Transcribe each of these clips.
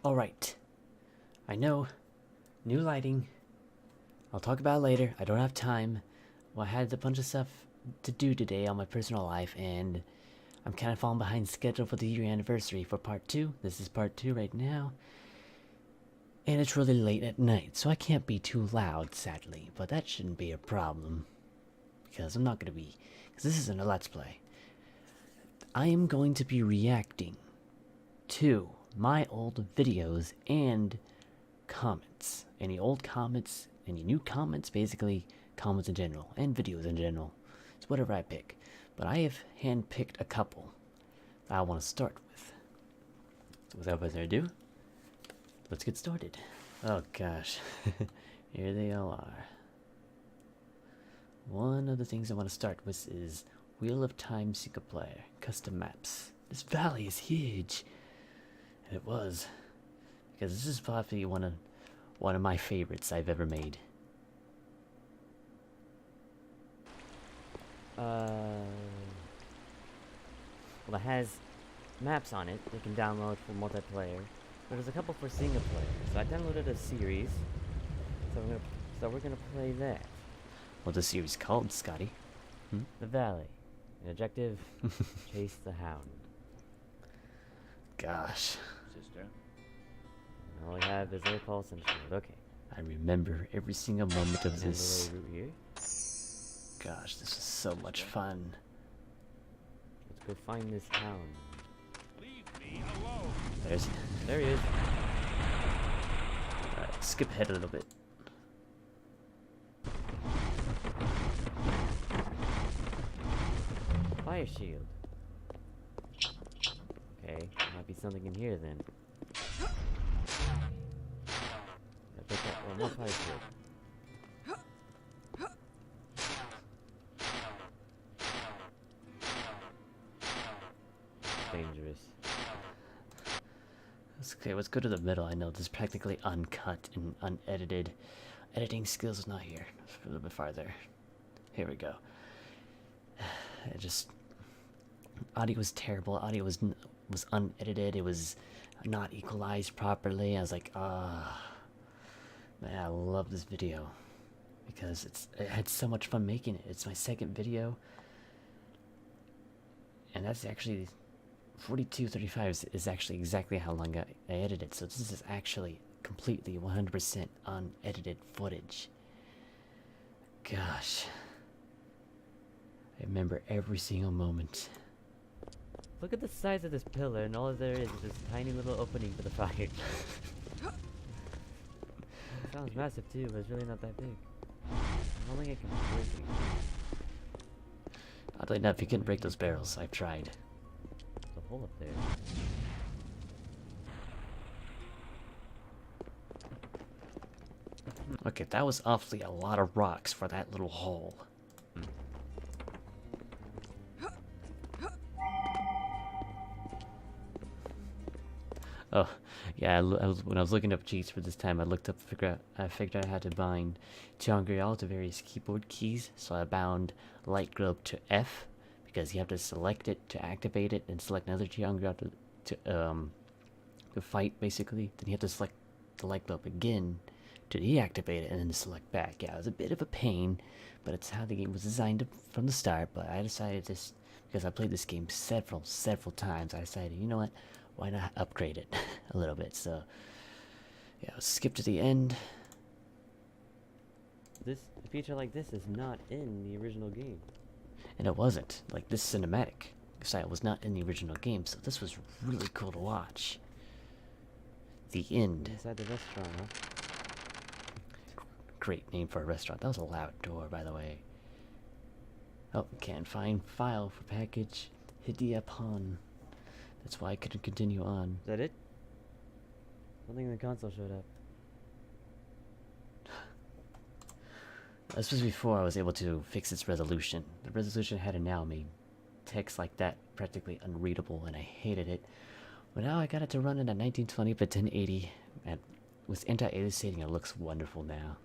Alright. I know. New lighting. I'll talk about it later. I don't have time. Well, I had a bunch of stuff to do today on my personal life, and I'm kind of falling behind schedule for the year anniversary for part 2. This is part 2 right now. And it's really late at night, so I can't be too loud, sadly. But that shouldn't be a problem. Because I'm not going to be... Because this isn't a Let's Play. I am going to be reacting to my old videos and comments. Any old comments, any new comments, basically comments in general, and videos in general. It's whatever I pick. But I have handpicked a couple that I want to start with. So without further ado, let's get started. Oh gosh, here they all are. One of the things I want to start with is Wheel of Time single player, custom maps. This valley is huge. And it was. Because this is probably one of my favorites I've ever made. Well, it has maps on it you can download for multiplayer. But there's a couple for single player. So I downloaded a series. So we're gonna play that. What's the series called, Scotty? The Valley. An objective, chase the hound. Gosh. Sister. And all we have is air pulse and shield. Okay. I remember every single moment of this. Route here. Gosh, this is so much fun. Let's go find this hound. Leave me alone. There he is. Alright, skip ahead a little bit. Fire shield. Okay, there might be something in here then. I pick up one more fire shield. Dangerous. Okay, let's go to the middle. I know this is practically uncut and unedited. Editing skills is not here. A little bit farther. Here we go. It just... Audio was terrible. Audio was unedited. It was not equalized properly. I was like, ah, man, I love this video because it had so much fun making it. It's my second video, and that's actually 42:35 is actually exactly how long I edited it. So this is actually completely 100% unedited footage. Gosh, I remember every single moment. Look at the size of this pillar, and all there is this tiny little opening for the fire. It sounds massive too, but it's really not that big. I don't think it can break it. Oddly enough, you couldn't break those barrels. I've tried. There's a hole up there. Okay, that was awfully a lot of rocks for that little hole. Oh, yeah, when I was looking up cheats for this time, I looked up, I figured out how to bind Tiangrial to various keyboard keys. So I bound light globe to F, because you have to select it to activate it, and select another Tiangrial to fight, basically. Then you have to select the light globe again to deactivate it, and then select back. Yeah, it was a bit of a pain, but it's how the game was designed from the start. But I decided this, because I played this game several times, I decided, you know what? Why not upgrade it a little bit? So, yeah, I'll skip to the end. A feature like this is not in the original game. And it wasn't. Like, this cinematic style was not in the original game, so this was really cool to watch. The end. Inside the restaurant, huh? Great name for a restaurant. That was a loud door, by the way. Oh, can't find file for package. Hidiapon. That's why I couldn't continue on. Is that it? Something in the console showed up. This was before I was able to fix its resolution. The resolution had now made text like that practically unreadable, and I hated it. But now I got it to run in at 1920 by 1080, and with anti-aliasing it looks wonderful now.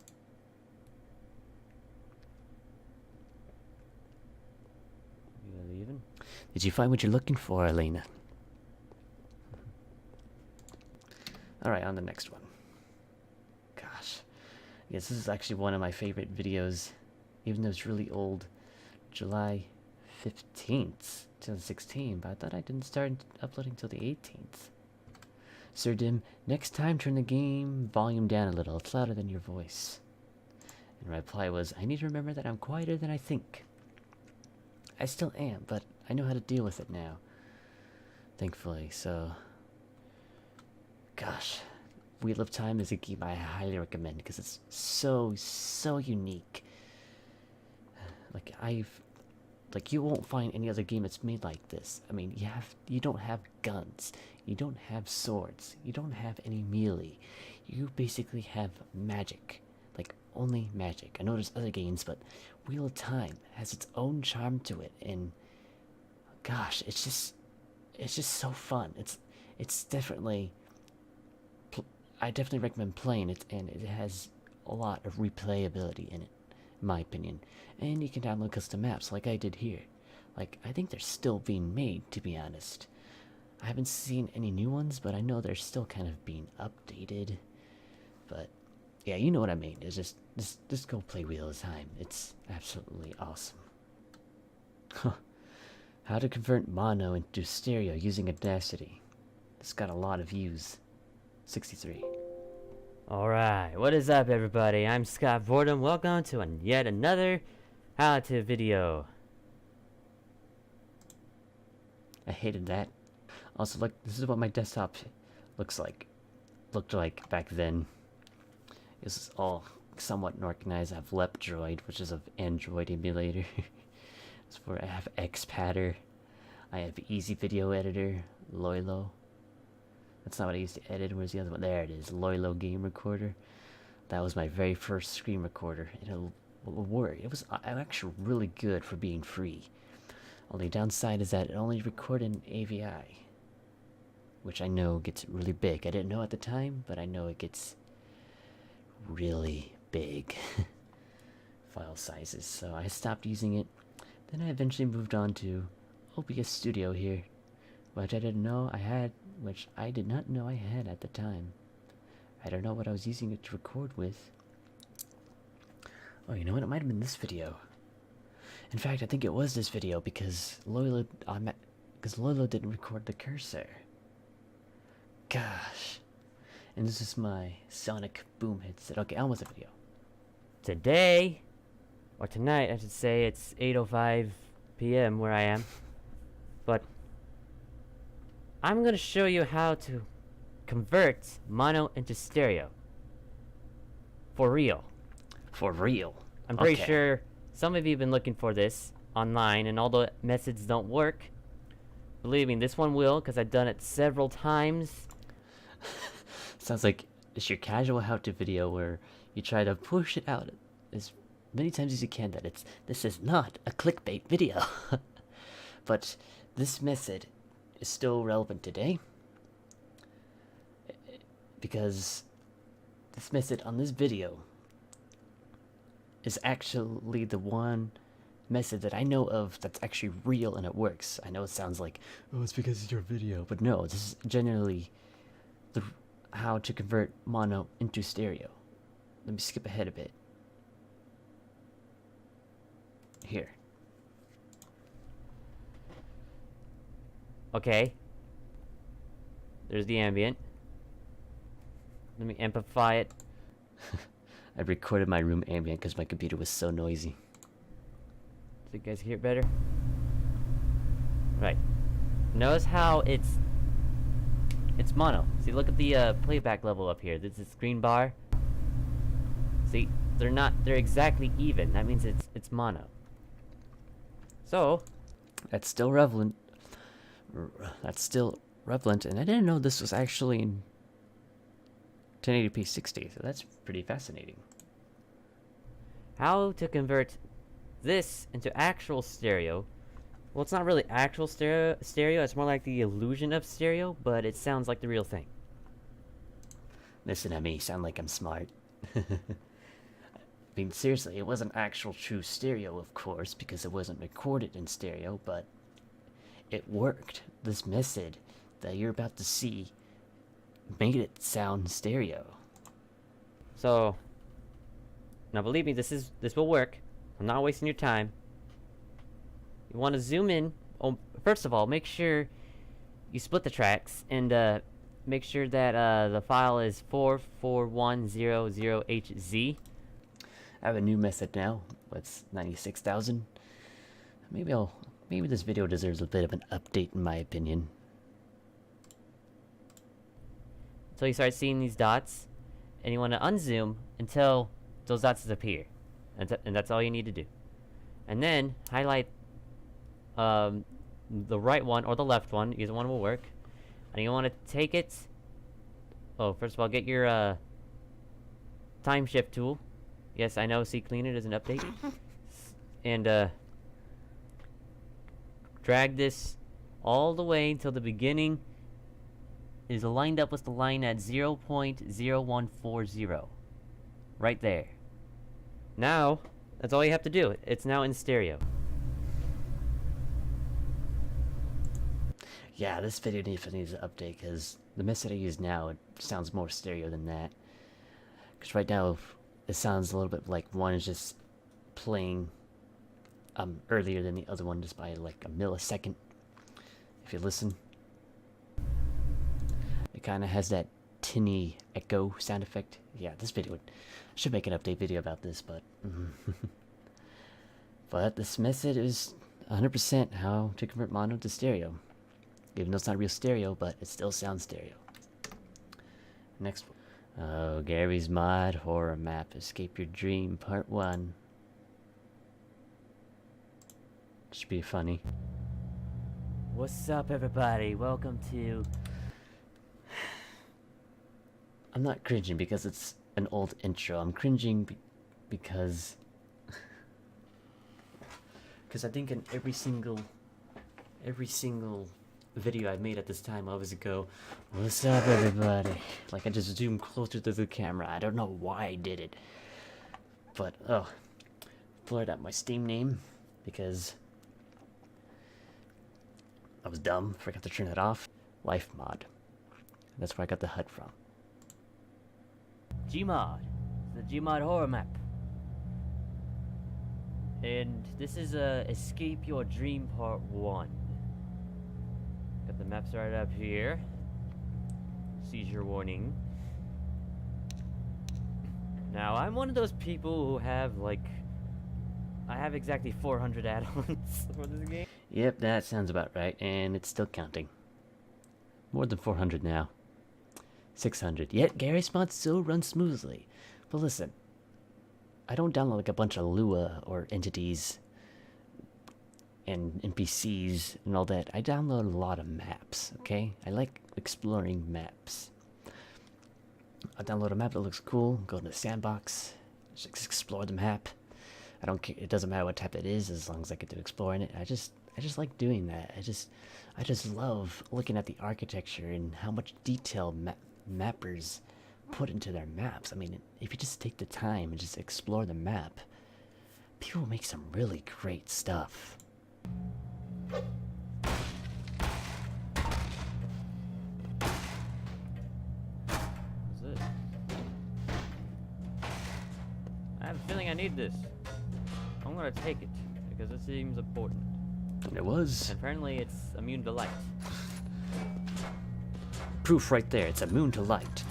You leaving? Did you find what you're looking for, Elena? Alright, on the next one. Gosh. Yes, this is actually one of my favorite videos, even though it's really old. July 15th, 2016, but I thought I didn't start uploading till the 18th. Sir Dim, next time turn the game volume down a little. It's louder than your voice. And my reply was, I need to remember that I'm quieter than I think. I still am, but I know how to deal with it now. Thankfully, so... Gosh. Wheel of Time is a game I highly recommend because it's so unique. Like, you won't find any other game that's made like this. I mean, you don't have guns, you don't have swords, you don't have any melee. You basically have magic. Like, only magic. I know there's other games, but Wheel of Time has its own charm to it, and gosh, it's just so fun. It's definitely... I definitely recommend playing it, and it has a lot of replayability in it, in my opinion. And you can download custom maps like I did here. Like, I think they're still being made, to be honest. I haven't seen any new ones, but I know they're still kind of being updated. But, yeah, you know what I mean. It's just go play Wheel of Time. It's absolutely awesome. Huh. How to convert mono into stereo using Audacity. It's got a lot of views. 63. Alright, what is up everybody? I'm ScottVordem. Welcome to yet another how-to video. I hated that. Also, look, this is what my desktop looked like back then. It was all somewhat organized. I have LepDroid, which is an Android emulator. It's where I have Xpatter. I have Easy Video Editor, Loilo. That's not what I used to edit. Where's the other one? There it is, Loilo Game Recorder. That was my very first screen recorder. It'll work. It was actually really good for being free. Only downside is that it only recorded in AVI, which I know gets really big. I didn't know at the time, but I know it gets really big file sizes. So I stopped using it. Then I eventually moved on to OBS Studio here, which I did not know I had at the time. I don't know what I was using it to record with. Oh, you know what? It might have been this video. In fact, I think it was this video because Loilo didn't record the cursor. Gosh. And this is my Sonic Boom headset. Okay, on with the video. Today, or tonight I should say, it's 8:05 p.m. where I am. But I'm gonna show you how to convert mono into stereo. For real. For real. I'm pretty sure some of you have been looking for this online, and although methods don't work, believe me, this one will, because I've done it several times. Sounds like it's your casual how-to video where you try to push it out as many times as you can that this is not a clickbait video. But this method is still relevant today because this method on this video is actually the one method that I know of that's actually real and it works. I know it sounds like, oh, it's because it's your video, but no, this is generally how to convert mono into stereo. Let me skip ahead a bit. Here. Okay. There's the ambient. Let me amplify it. I recorded my room ambient because my computer was so noisy. So you guys hear it better? Right. Notice how it's mono. See, look at the playback level up here. This is green bar. See, they're exactly even. That means it's mono. So That's still relevant. And I didn't know this was actually in 1080p 60, so that's pretty fascinating. how to convert this into actual stereo? Well, it's not really actual stereo. It's more like the illusion of stereo, but it sounds like the real thing. Listen to me, sound like I'm smart. I mean, seriously, it wasn't actual true stereo, of course, because it wasn't recorded in stereo, but it worked. This method that you're about to see made it sound stereo. So, now believe me, this will work. I'm not wasting your time. You want to zoom in. Oh, first of all, make sure you split the tracks and make sure that the file is 44100HZ. I have a new method now. It's 96,000. Maybe this video deserves a bit of an update in my opinion. Until you start seeing these dots, and you want to unzoom until those dots disappear, and that's all you need to do. And then highlight the right one or the left one, either one will work. And you want to take it. Oh, first of all, get your time shift tool. Yes, I know CCleaner doesn't update. And drag this all the way until the beginning is lined up with the line at 0.0140. Right there. Now, that's all you have to do. It's now in stereo. Yeah, this video definitely needs an update because the method I use now, it sounds more stereo than that. Because right now, it sounds a little bit like one is just playing earlier than the other one just by like a millisecond. If you listen, it kind of has that tinny echo sound effect. Yeah, this video should make an update video about this, but but this method is 100% how to convert mono to stereo. Even though it's not real stereo, but it still sounds stereo. Next one. Oh, Gary's Mod Horror Map Escape Your Dream Part 1. Should be funny. What's up, everybody? Welcome to... I'm not cringing because it's an old intro. I'm cringing because I think in every single video I made at this time, I always go, "What's up, everybody?" Like I just zoom closer to the camera. I don't know why I did it, but blurred out my Steam name because I was dumb. Forgot to turn it off. Life Mod. That's where I got the HUD from. Gmod. The Gmod horror map. And this is Escape Your Dream Part 1. Got the maps right up here. Seizure warning. Now, I'm one of those people who have, like... I have exactly 400 add-ons for this game. Yep, that sounds about right, and it's still counting. More than 400 now. 600. Yet Gary's Mod still runs smoothly. But listen, I don't download like a bunch of Lua or entities and NPCs and all that. I download a lot of maps, okay? I like exploring maps. I download a map that looks cool, go to the sandbox, just explore the map. I don't care, it doesn't matter what type it is as long as I get to explore in it. I just like doing that. I just love looking at the architecture and how much detail mappers put into their maps. I mean, if you just take the time and just explore the map, people make some really great stuff. What's this? I have a feeling I need this. I'm gonna take it, because it seems important. It was. And apparently it's immune to light. Proof right there, it's immune to light.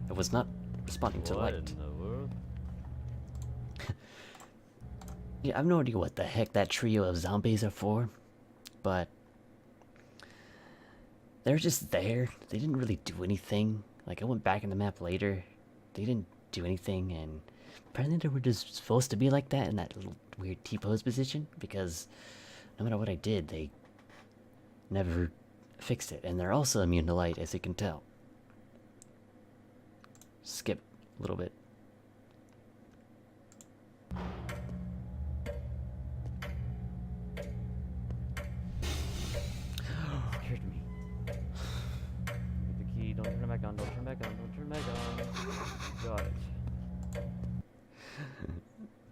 It was not responding to What light. in the world? Yeah, I have no idea what the heck that trio of zombies are for, but they're just there. They didn't really do anything. Like, I went back in the map later. They didn't do anything, and apparently they were just supposed to be like that in that little weird T-pose position, because no matter what I did, they never fixed it. And they're also immune to light, as you can tell. Skip a little bit. Scared me. Get the key, don't turn it back on, don't turn it back on, don't turn it back on. Got it.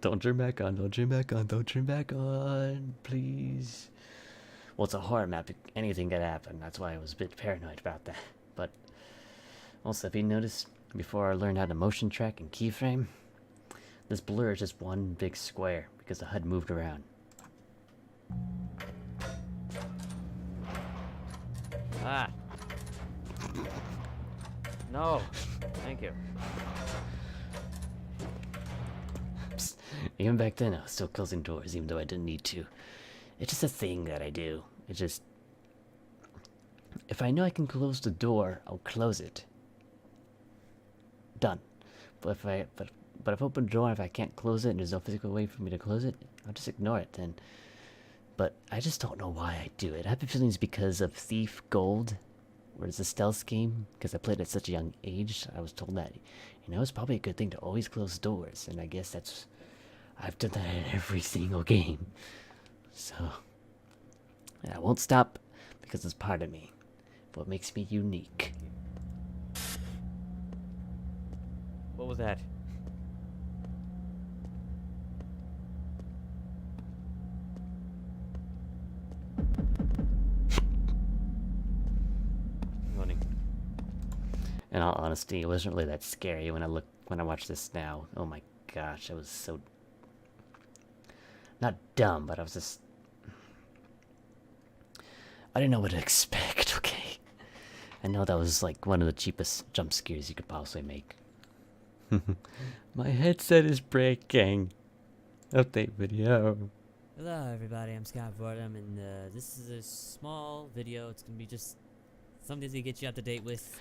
Don't turn back on, don't turn back on, don't turn back on, please. Well, it's a horror map. Anything could happen. That's why I was a bit paranoid about that. But Also, if you notice, before I learned how to motion track and keyframe, this blur is just one big square because the HUD moved around. Ah. No. Thank you. Psst. Even back then, I was still closing doors, even though I didn't need to. It's just a thing that I do. It just... If I know I can close the door, I'll close it. Done. But if I open the door, if I can't close it and there's no physical way for me to close it, I'll just ignore it then. But I just don't know why I do it. I have a feeling it's because of Thief Gold, where it's a stealth game. Because I played at such a young age, I was told that, it's probably a good thing to always close doors. And I guess that's... I've done that in every single game. So... And I won't stop, because it's part of me. What makes me unique. What was that? Running. In all honesty, it wasn't really that scary when I watch this now. Oh my gosh, I was so... Not dumb, but I was just... I didn't know what to expect, okay? I know that was like one of the cheapest jump scares you could possibly make. My headset is breaking. Update video. Hello everybody, I'm ScottVordem, and this is a small video. It's gonna be just something to get you up to date with.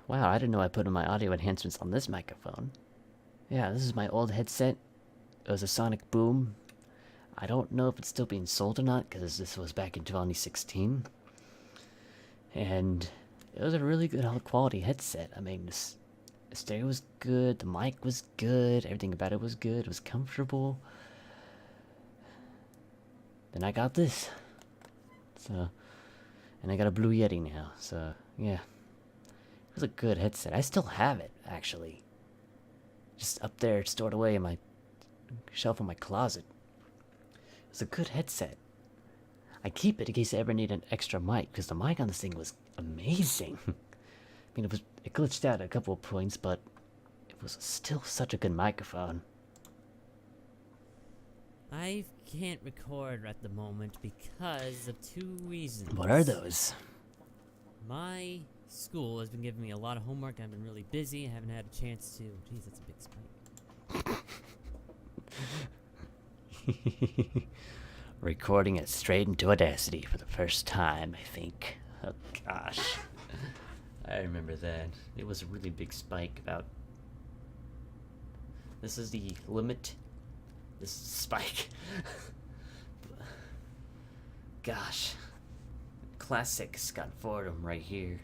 Wow, I didn't know I put in my audio enhancements on this microphone. Yeah, this is my old headset. It was a Sonic Boom. I don't know if it's still being sold or not, because this was back in 2016. And it was a really good quality headset. I mean, the stereo was good, the mic was good, everything about it was good, it was comfortable. Then I got this. So, and I got a Blue Yeti now, so, yeah. It was a good headset. I still have it, actually. Just up there, stored away in my shelf in my closet. It was a good headset. I keep it in case I ever need an extra mic, because the mic on this thing was amazing. I mean, it glitched out at a couple of points, but it was still such a good microphone. I can't record at the moment because of 2 reasons. What are those? My school has been giving me a lot of homework. I've been really busy. I haven't had a chance to... Jeez, that's a big spike. Recording it straight into Audacity for the first time, I think. Oh gosh. I remember that. It was a really big spike about... This is the limit. This is spike. Gosh. Classic ScottVordem right here.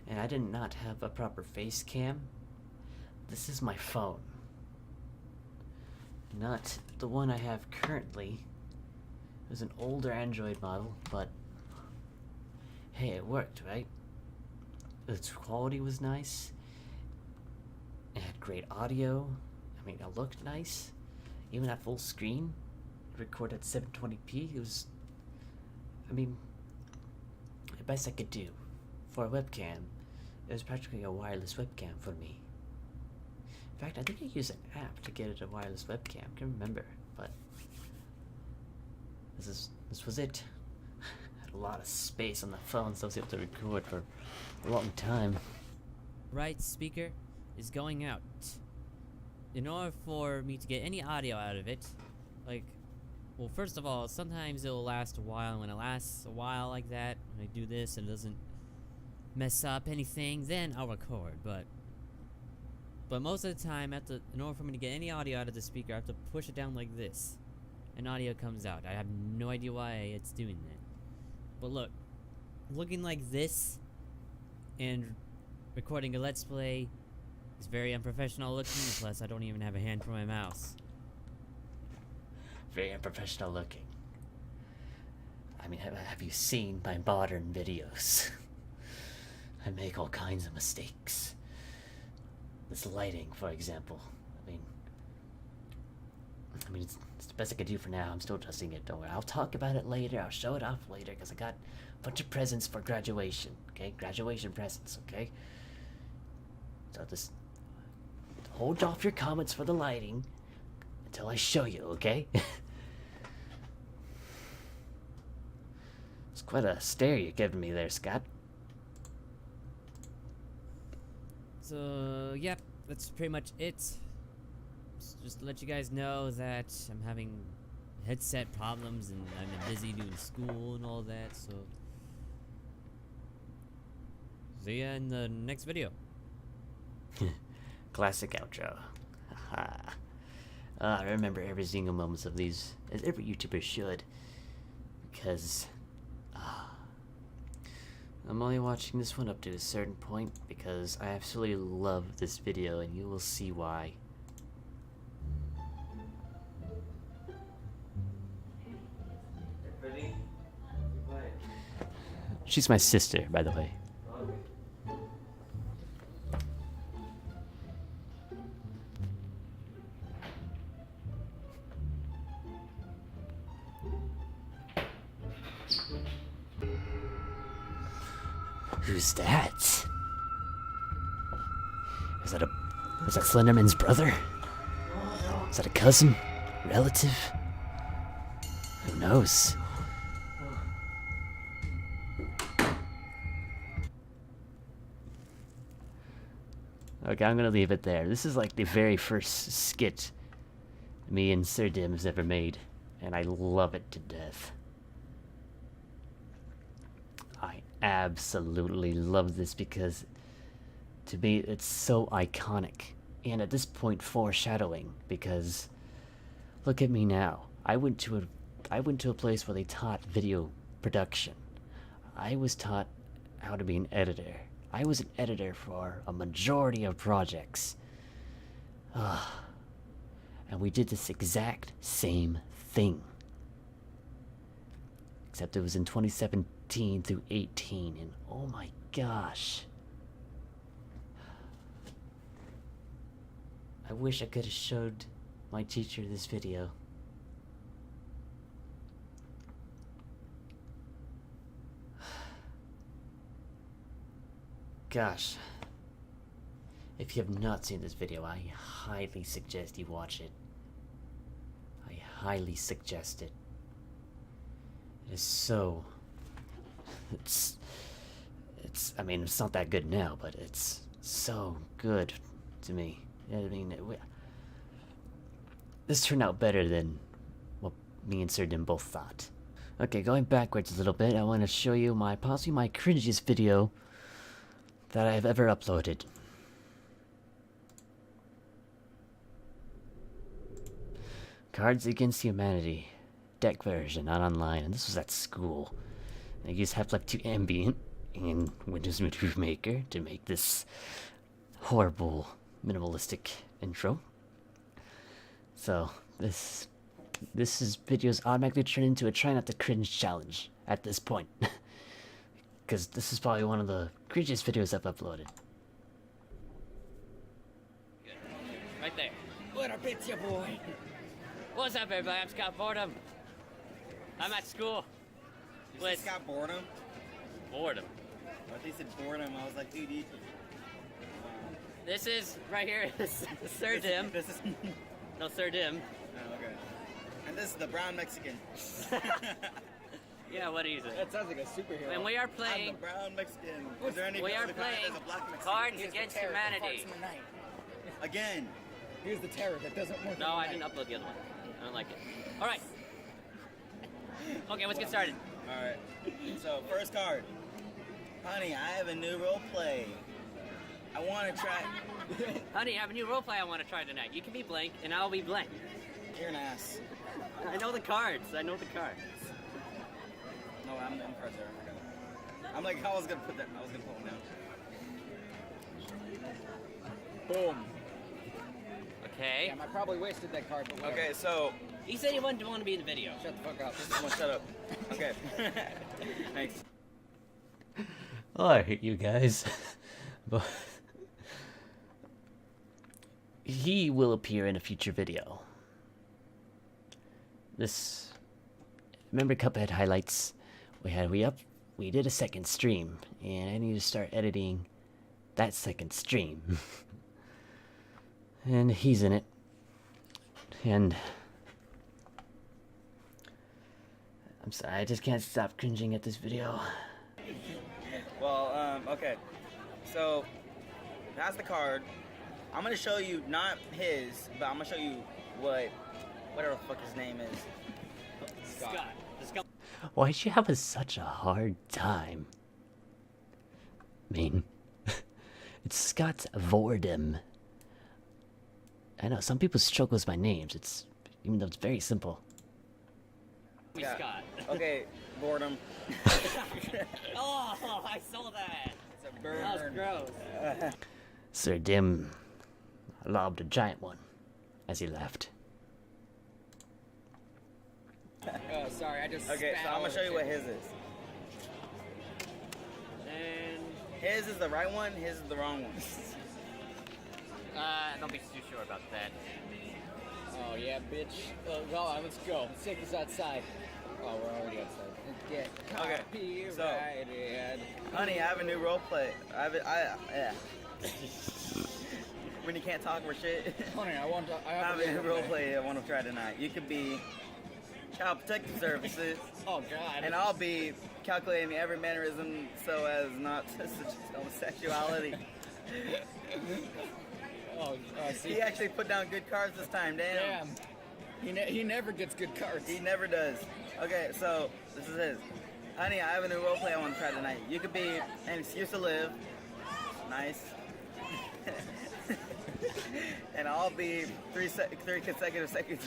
And I did not have a proper face cam. This is my phone. Not the one I have currently. It was an older Android model, but hey, it worked, right? Its quality was nice. It had great audio. I mean, it looked nice. Even at full screen, it recorded at 720p. It was, I mean, the best I could do. For a webcam, it was practically a wireless webcam for me. In fact, I think I used an app to get it a wireless webcam. I can't remember, but this was it. I had a lot of space on the phone, so I was able to record for a long time. Right speaker is going out. In order for me to get any audio out of it, like, well, first of all, sometimes it'll last a while, and when it lasts a while like that, when I do this and it doesn't mess up anything, then I'll record, but most of the time, in order for me to get any audio out of the speaker, I have to push it down like this, and audio comes out. I have no idea why it's doing that. But look, looking like this, and recording a Let's Play is very unprofessional looking, plus I don't even have a hand for my mouse. Very unprofessional looking. I mean, have you seen my modern videos? I make all kinds of mistakes. This lighting, for example. I mean, I mean, it's the best I can do for now. I'm still adjusting it. Don't worry. I'll talk about it later. I'll show it off later because I got a bunch of presents for graduation. Okay, graduation presents. Okay. So just hold off your comments for the lighting until I show you. Okay. It's quite a stare you're giving me there, Scott. So, yeah, that's pretty much it. Just to let you guys know that I'm having headset problems and I'm busy doing school and all that, so see ya in the next video. Classic outro. I remember every single moment of these, as every YouTuber should, because I'm only watching this one up to a certain point because I absolutely love this video, and you will see why. She's my sister, by the way. Who's that? Is that Slenderman's brother? Is that a cousin? Relative? Who knows? Okay, I'm gonna leave it there. This is like the very first skit me and ScottVordem has ever made, and I love it to death. I absolutely love this because, to me, it's so iconic, and at this point, foreshadowing. Because, look at me now. I went to a place where they taught video production. I was taught how to be an editor. I was an editor for a majority of projects. And we did this exact same thing. Except it was in 2017 through 18, and oh my gosh. I wish I could have showed my teacher this video. Gosh. If you have not seen this video, I highly suggest you watch it. I highly suggest it. It is so... I mean, it's not that good now, but it's so good to me. I mean, this turned out better than what me and ScottVordem both thought. Okay, going backwards a little bit, I want to show you possibly my cringiest video that I've ever uploaded. Cards Against Humanity, deck version, not online, and this was at school. I used Half-Life 2 Ambient and Windows Movie Maker to make this horrible, minimalistic intro. So, this video's automatically turned into a try not to cringe challenge at this point. Because this is probably one of the cringiest videos I've uploaded. Good. Right there. What up, it's your boy. What's up, everybody? I'm ScottVordem. I'm at school. With ScottVordem? Boredom. I think said boredom. I was like, dude, This is, right here, ScottVordem. This is... No, ScottVordem. Oh, okay. And this is the brown Mexican. Yeah, what is it? That sounds like a superhero. And we are I'm playing... the brown Mexican. Is there any We are other kind playing that's a black Mexican? Cards Against Humanity. Again. Here's the terror that doesn't work. No, I didn't upload the other one. I don't like it. Alright. Okay, let's get started. Alright. So, first card. Honey, I have a new role play. I want to try... Honey, I have a new roleplay I want to try tonight. You can be blank, and I'll be blank. You're an ass. I know the cards. I know the cards. No, I'm the cards there. I forgot. I'm like, I was going to put that... I was going to pull them down. Boom. Okay. Damn, I probably wasted that card. But whatever. Okay, so... He said he wouldn't want to be in the video. Shut the fuck up. Come on, shut up. Okay. Thanks. Oh, I hate you guys. But he will appear in a future video. this. Remember Cuphead highlights? We did a second stream, and I need to start editing that second stream. And he's in it. And I'm sorry, I just can't stop cringing at this video. Well, okay. So, that's the card. I'm gonna show you, not his, but I'm gonna show you whatever the fuck his name is. Scott. Why'd you have such a hard time? I mean, it's ScottVordem. I know, some people struggle with my names, even though it's very simple. Yeah. Scott. Okay, boredom. Oh, I saw that. It's a burn. That was gross. Sir Dim lobbed a giant one as he left. Oh, sorry, I just. Okay, so I'm gonna show you what his is. And His is the right one, his is the wrong one. don't be too sure about that. Oh yeah, bitch. Go on, let's go. Let's take this outside. Oh, we're already outside. Get Okay, so- copyrighted. Honey, I have a new role play. Yeah. When you can't talk or shit. Honey, I I have a new role play I want to try tonight. You could be Child Protective Services, Oh god. and I'll be calculating every mannerism so as not to suggest homosexuality. See. He actually put down good cards this time, damn. Damn. He never gets good cards. He never does. Okay, so this is his. Honey, I have a new role play I want to try tonight. You could be an excuse to live. Nice. And I'll be three consecutive seconds.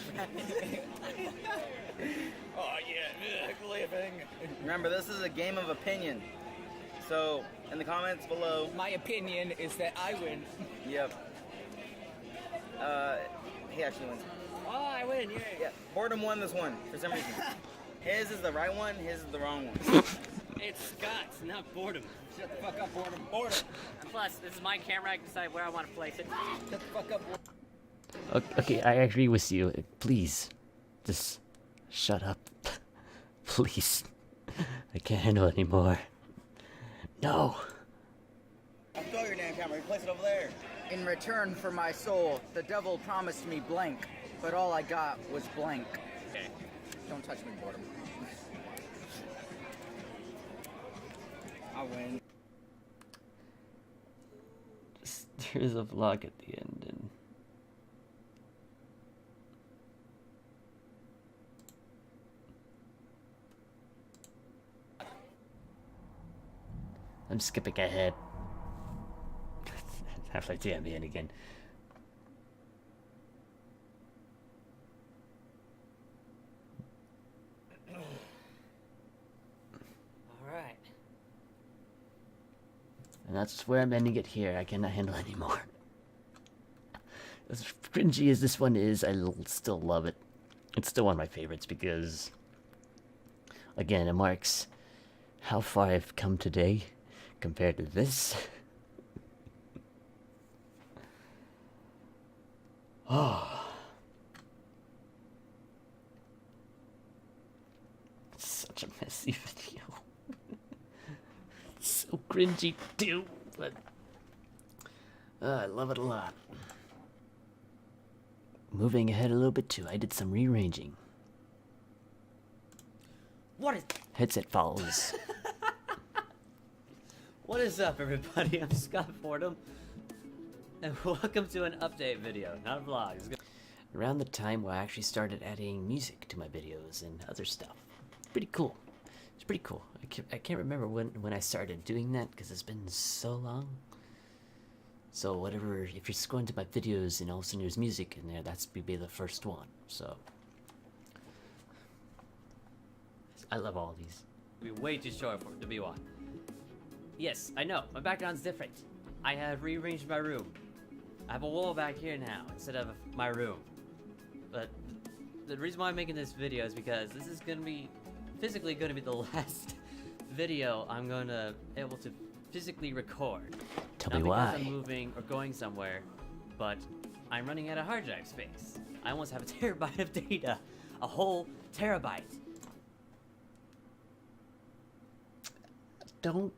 Oh yeah, living. Remember, this is a game of opinion. So, in the comments below, My opinion is that I win. yep. He actually wins. Oh, I win, yay. Yeah, Boredom won this one for some reason. His is the right one, his is the wrong one. It's Scott's, not boredom. Shut the fuck up, boredom. Boredom. And plus, this is my camera. I can decide where I want to place it. Shut the fuck up, boredom. Okay, I agree with you. Please, just shut up. Please. I can't handle it anymore. No. I'll throw your damn camera, replace it over there. In return for my soul, the devil promised me blank, but all I got was blank. Okay. Don't touch me, boredom. I win. There's a vlog at the end, and I'm skipping ahead. Half-Life 2 at the end again. Alright. And that's where I'm ending it here. I cannot handle it anymore. As cringy as this one is, still love it. It's still one of my favorites because, again, it marks how far I've come today compared to this. Oh. It's such a messy video. It's so cringy too, but I love it a lot. Moving ahead a little bit too, I did some rearranging. What is... Headset follows. What is up, everybody? I'm ScottVordem. And welcome to an update video, not a vlog. Around the time where I actually started adding music to my videos and other stuff. Pretty cool. It's pretty cool. I can't remember when I started doing that because it's been so long. So whatever, if you're going to my videos and all of a sudden there's music in there, that's be the first one. So I love all these. It'll be way too short to be one. Yes, I know. My background's different. I have rearranged my room. I have a wall back here now instead of my room. But the reason why I'm making this video is because this is gonna be physically gonna be the last video I'm gonna able to physically record. Tell Not me because why. I'm moving or going somewhere, but I'm running out of hard drive space. I almost have a terabyte of data A whole terabyte. Don't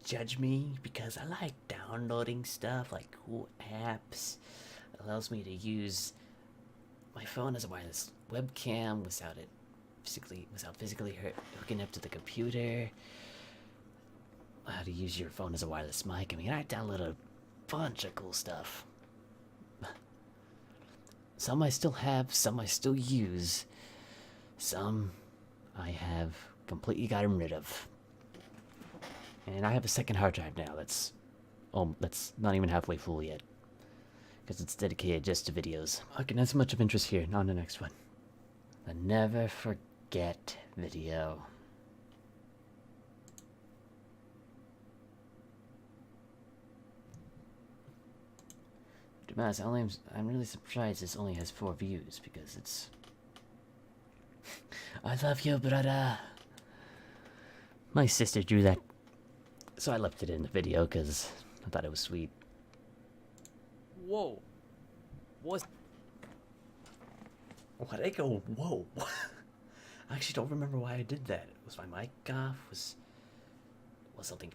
judge me because I like downloading stuff like cool apps. It allows me to use my phone as a wireless webcam without physically hooking up to the computer. How to use your phone as a wireless mic. I mean, I downloaded a bunch of cool stuff. Some I still have, some I still use. Some I have completely gotten rid of. And I have a second hard drive now that's not even halfway full yet. Because it's dedicated just to videos. Okay, not so much of interest here. On the next one. The never forget video. To be honest, I'm really surprised this only has 4 views because it's... I love you, brother. My sister drew that, so I left it in the video because I thought it was sweet. Whoa. What's... Why'd I go, whoa? I actually don't remember why I did that. Was my mic off? Was something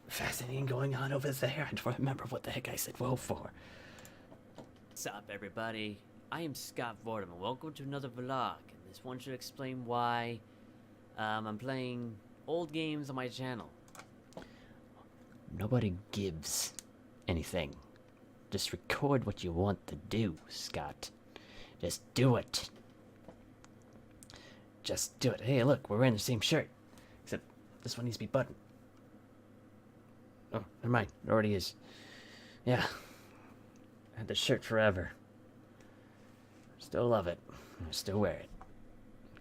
fascinating going on over there? I don't remember what the heck I said whoa for. What's up, everybody? I am ScottVordem, and welcome to another vlog. And this one should explain why I'm playing old games on my channel. Nobody gives anything. Just record what you want to do, Scott. Just do it. Just do it. Hey, look, we're wearing the same shirt. Except this one needs to be buttoned. Oh, never mind. It already is. Yeah. I had this shirt forever. Still love it. I still wear it.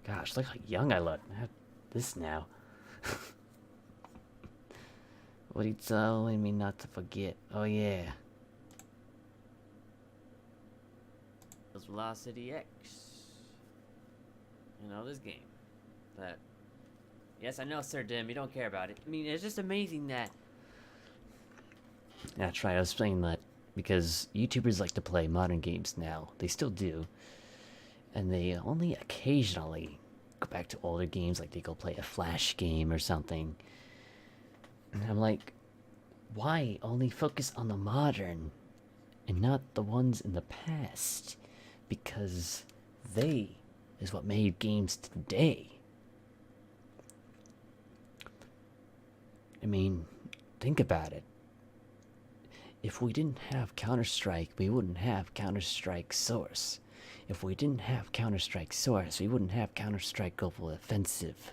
Gosh, look how young I look. I have this now. What are you telling me not to forget? Oh, yeah. Velocity X. You know, this game. That... Yes, I know, Sir Dim, you don't care about it. I mean, it's just amazing that... Yeah, that's right, I was playing that because YouTubers like to play modern games now. They still do. And they only occasionally go back to older games, like they go play a Flash game or something. And I'm like, why only focus on the modern and not the ones in the past? Because they is what made games today. I mean, think about it. If we didn't have Counter-Strike, we wouldn't have Counter-Strike Source. If we didn't have Counter-Strike Source, we wouldn't have Counter-Strike Global Offensive.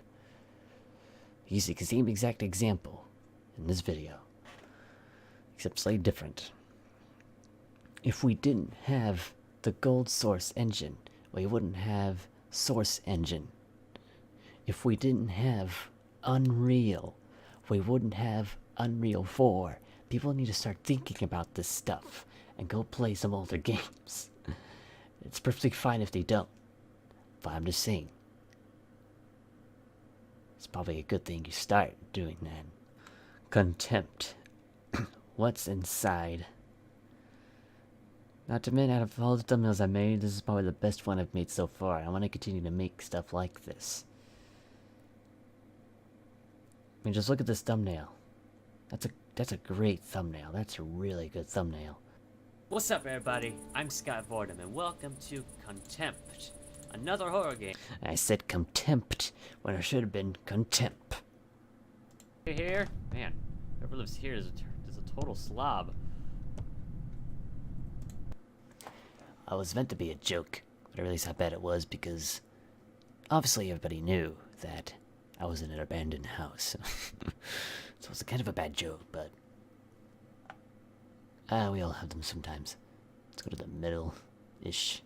Use the same exact example in this video, except slightly different. If we didn't have the Gold Source engine, we wouldn't have Source engine. If we didn't have Unreal, we wouldn't have Unreal 4. People need to start thinking about this stuff and go play some older games. It's perfectly fine if they don't, but I'm just saying. It's probably a good thing you start doing that. Contempt. What's inside? Not to admit, out of all the thumbnails I made, this is probably the best one I've made so far. I want to continue to make stuff like this. I mean, just look at this thumbnail. That's a great thumbnail. That's a really good thumbnail. What's up, everybody? I'm ScottVordem, and welcome to Contempt, another horror game. I said contempt when I should have been contempt. Here? Man, whoever lives here is a total slob. I was meant to be a joke, but I realized how bad it was because obviously everybody knew that I was in an abandoned house. So it's kind of a bad joke, but we all have them sometimes. Let's go to the middle-ish.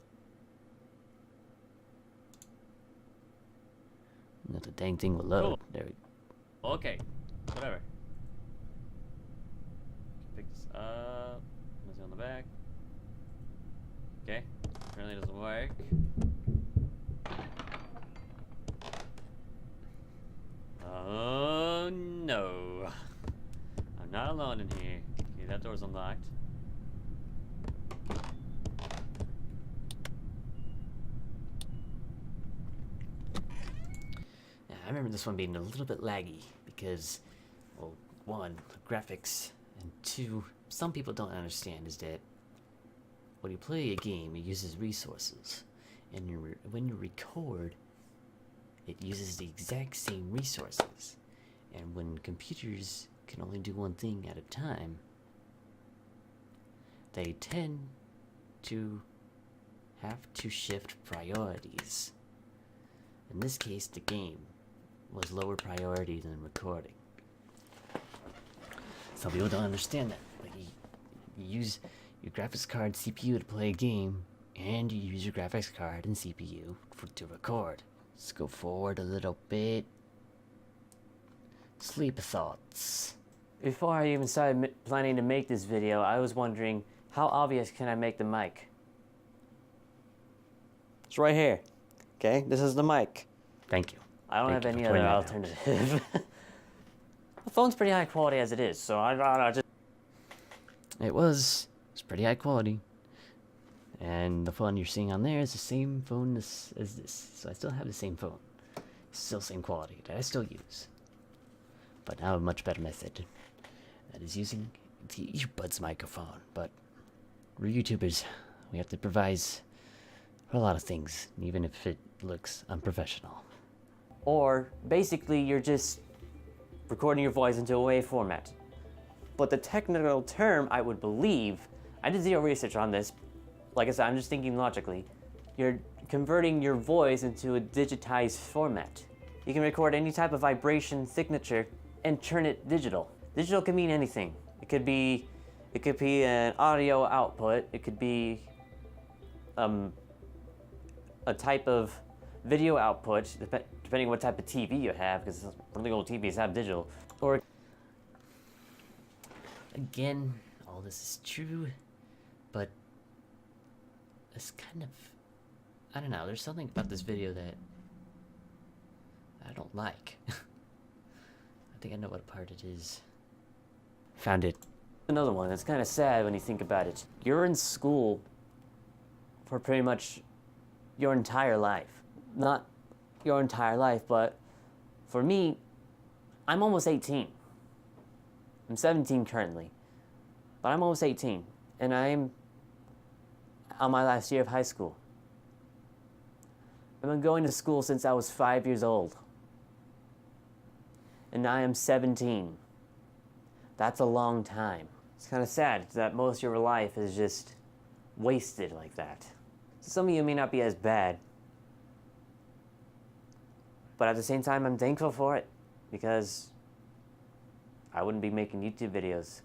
Not the dang thing will load. Cool. There we go. Okay, whatever. Pick this up. Nothing on the back. Okay, apparently it doesn't work. Oh no. I'm not alone in here. Okay, that door's unlocked. I remember this one being a little bit laggy because, well, one, graphics, and two, some people don't understand is that when you play a game, it uses resources, and when you record, it uses the exact same resources. And when computers can only do one thing at a time, they tend to have to shift priorities. In this case, the game was lower priority than recording. Some people don't understand that. Like, you use your graphics card CPU to play a game, and you use your graphics card and CPU to record. Let's go forward a little bit. Sleep thoughts. Before I even started planning to make this video, I was wondering, how obvious can I make the mic? It's right here. Okay, this is the mic. Thank you. I don't Thank have you any for other pointing that out. alternative. The phone's pretty high quality as it is, so I'd just... It's pretty high quality. And the phone you're seeing on there is the same phone as this. So I still have the same phone. Still same quality that I still use. But now a much better method. That is using the earbuds microphone. But we're YouTubers. We have to improvise for a lot of things, even if it looks unprofessional. Or, basically, you're just recording your voice into a WAV format. But the technical term, I would believe, I did zero research on this. Like I said, I'm just thinking logically. You're converting your voice into a digitized format. You can record any type of vibration signature and turn it digital. Digital can mean anything. It could be an audio output. It could be a type of video output, depending on what type of TV you have, because really old TVs have digital. Or Again, all this is true, but it's kind of, I don't know, there's something about this video that I don't like. I think I know what part it is. Found it. another one. It's kind of sad when you think about it. You're in school for pretty much your entire life. Not your entire life, but for me, I'm almost 18. I'm 17 currently, but I'm almost 18, and I'm on my last year of high school. I've been going to school since I was 5 years old, and I am 17. That's a long time. It's kind of sad that most of your life is just wasted like that. So some of you may not be as bad, but at the same time, I'm thankful for it, because I wouldn't be making YouTube videos,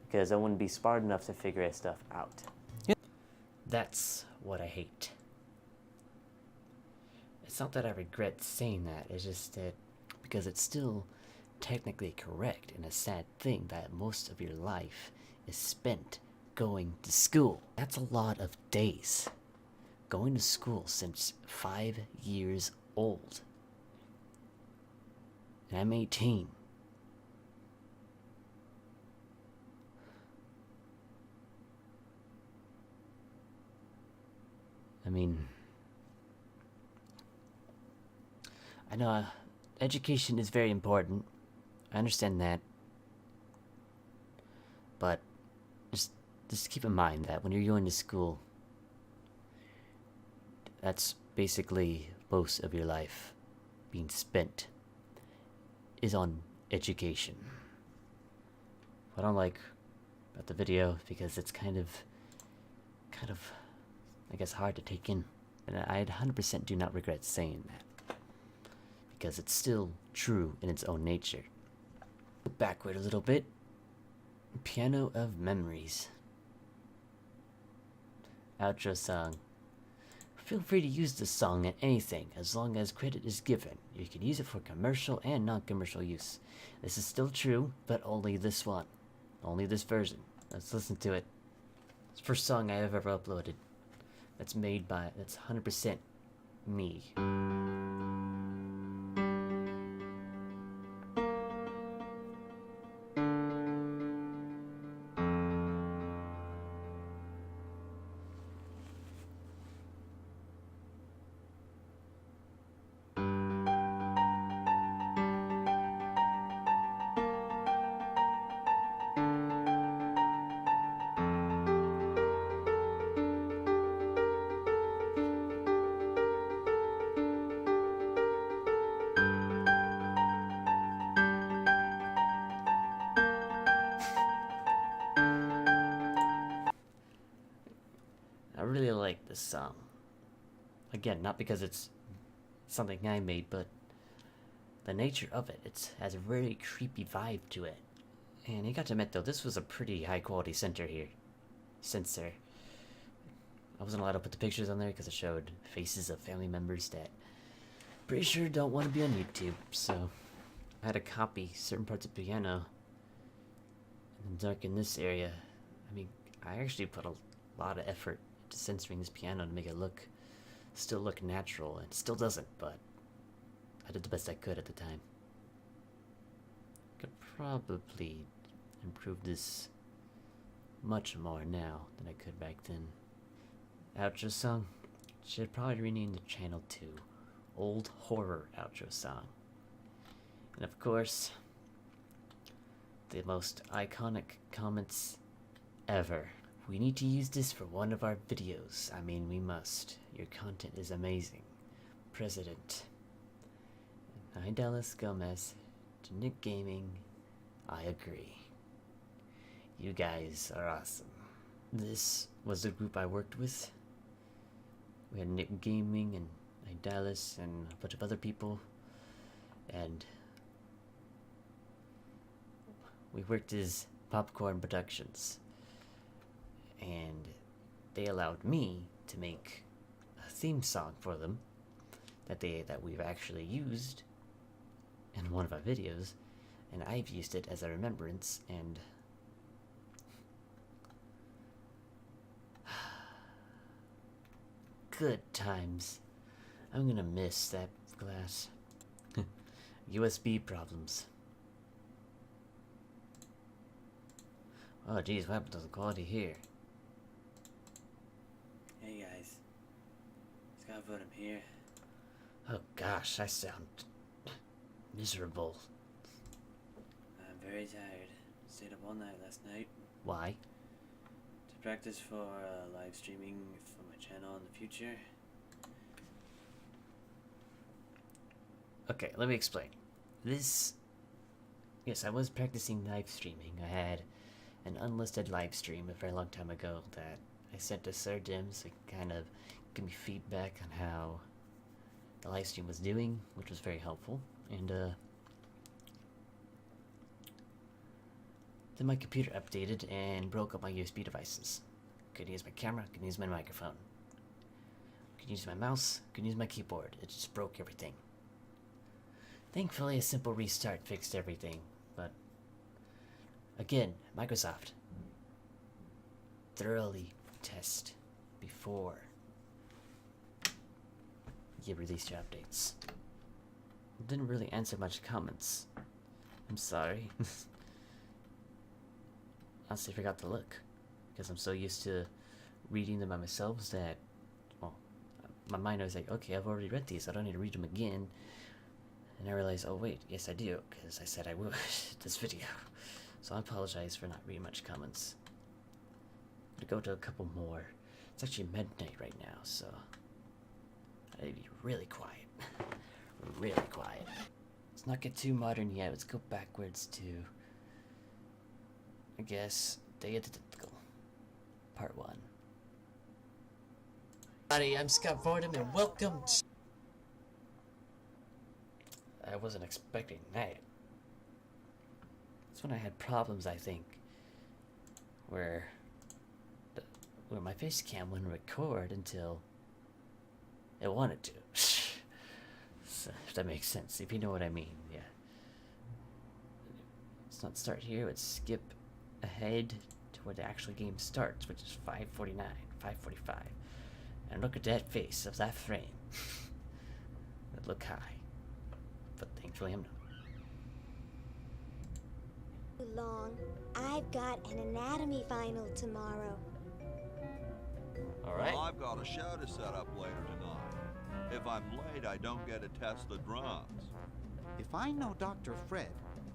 because I wouldn't be smart enough to figure that stuff out. That's what I hate. It's not that I regret saying that, it's just that because it's still technically correct and a sad thing that most of your life is spent going to school. That's a lot of days. Going to school since 5 years old. And I'm 18. I mean, I know education is very important. I understand that. But just keep in mind that when you're going to school, that's basically most of your life being spent is on education. What I don't like about the video, because it's kind of I guess hard to take in, and I 100% do not regret saying that, because it's still true in its own nature. Backward a little bit. Piano of Memories. Outro song. Feel free to use this song in anything as long as credit is given. You can use it for commercial and non-commercial use. This is still true, but only this one. Only this version. Let's listen to it. It's the first song I have ever uploaded. That's 100% me. really like this song. Again, not because it's something I made, but the nature of it. It has a very creepy vibe to it. And you got to admit, though, this was a pretty high-quality sensor. I wasn't allowed to put the pictures on there because it showed faces of family members that pretty sure don't want to be on YouTube, so I had to copy certain parts of the piano and then darken this area. I mean, I actually put a lot of effort into censoring this piano to make it still look natural, and it still doesn't, but I did the best I could at the time. Could probably improve this much more now than I could back then. Outro song? Should probably rename the channel to Old Horror Outro Song. And of course, the most iconic comments ever. We need to use this for one of our videos. I mean, we must. Your content is amazing. President. And I, Dallas Gomez, to Nick Gaming, I agree. You guys are awesome. This was the group I worked with. We had Nick Gaming and Dallas and a bunch of other people, and we worked as Popcorn Productions, and they allowed me to make a theme song for them that we've actually used in one of our videos, and I've used it as a remembrance. And good times. I'm gonna miss that glass. USB problems. Oh geez, what happened to the quality here? Hey guys, ScottVordem here. Oh gosh, I sound miserable. I'm very tired. Stayed up all night last night Why? to practice for live streaming for my channel in the future. Okay, let me explain. Yes, I was practicing live streaming. I had an unlisted live stream a very long time ago that I sent to Sir Dim so he could kind of give me feedback on how the live stream was doing, which was very helpful. And then my computer updated and broke up my USB devices. Couldn't use my camera, couldn't use my microphone. Couldn't use my mouse, couldn't use my keyboard. It just broke everything. Thankfully, a simple restart fixed everything, but again, Microsoft, thoroughly test before you release your updates. Didn't really answer much comments. I'm sorry. Honestly, forgot to look because I'm so used to reading them by myself that, well, my mind was like, okay, I've already read these, I don't need to read them again. And I realized, oh wait, yes I do, because I said I would this video. So I apologize for not reading much comments. I'm gonna go to a couple more. It's actually midnight right now, so I need to be really quiet. Really quiet. Let's not get too modern yet. Let's go backwards to, I guess, Day of the Tentacle, Part 1. Hi, I'm ScottVordem, and welcome to... I wasn't expecting that. That's when I had problems, I think, where my face cam wouldn't record until it wanted to. So, if that makes sense, if you know what I mean, yeah. Let's not start here, let's skip ahead to where the actual game starts, which is 5:49, 5:45. And look at that face of that frame. That look high. But thankfully I'm not. Long. I've got an anatomy final tomorrow. Alright. Well, I've got a show to set up later tonight. If I'm late, I don't get to test the drums. If I know Dr. Fred,